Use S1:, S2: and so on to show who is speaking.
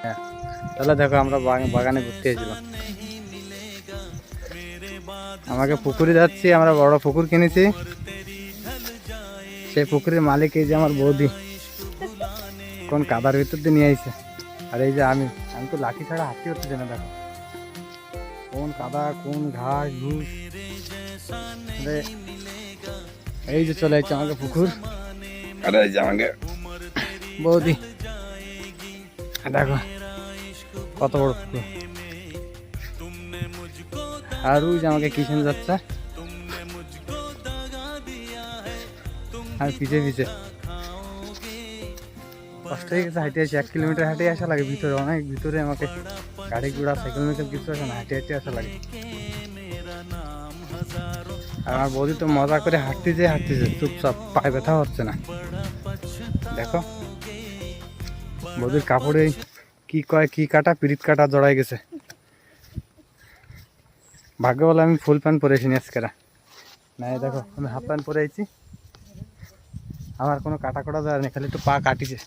S1: হ্যাঁ, তাহলে দেখো আমরা বাগানে ঘুরতে এসেছিলাম। আমাকে পুকুরে যাচ্ছি, আমরা বড় পুকুর কিনেছি। সেই পুকুরের মালিক এই যে আমার বৌদি, কোন কাদার ভিতর দিয়ে নিয়ে আইছে। আর এই যে আমি তো লাঠি ছাড়া হাঁটতে হচ্ছে না। দেখো কোন কাদা, কোন ঘাস ঘুষ। এই যে চলে যাচ্ছে আমাকে পুকুর। আর এই যে আমাকে বৌদি, দেখো কত বড় পুকুর। আর ওই যে আমাকে কিচেন যাচ্ছে, আর পিছে পিছে কষ্ট হয়ে গেছে। হাঁটে আসি 1 কিলোমিটার হাঁটে আসা লাগে, ভিতরে অনেক ভিতরে। আমাকে গাড়ি ঘোড়া সাইকেল মাইকেল কিছু আসে না, হাঁটে হাঁটে আসা লাগে। আর আমার বৌদি তো মজা করে হাঁটতেছে চুপচাপ, পায়ে ব্যথা হচ্ছে না। দেখো বৌদির কাপড়ে কি কয়, কি কাটা, পিরিত কাটা জড়াই গেছে। ভাগ্য বলে আমি ফুল প্যান্ট পরে এসিনি আজকেরা, না দেখো আমি হাফ প্যান্ট পরে আইছি। আমার কোনো কাটা কটা যায় না, খালি একটু পা কাটিছে।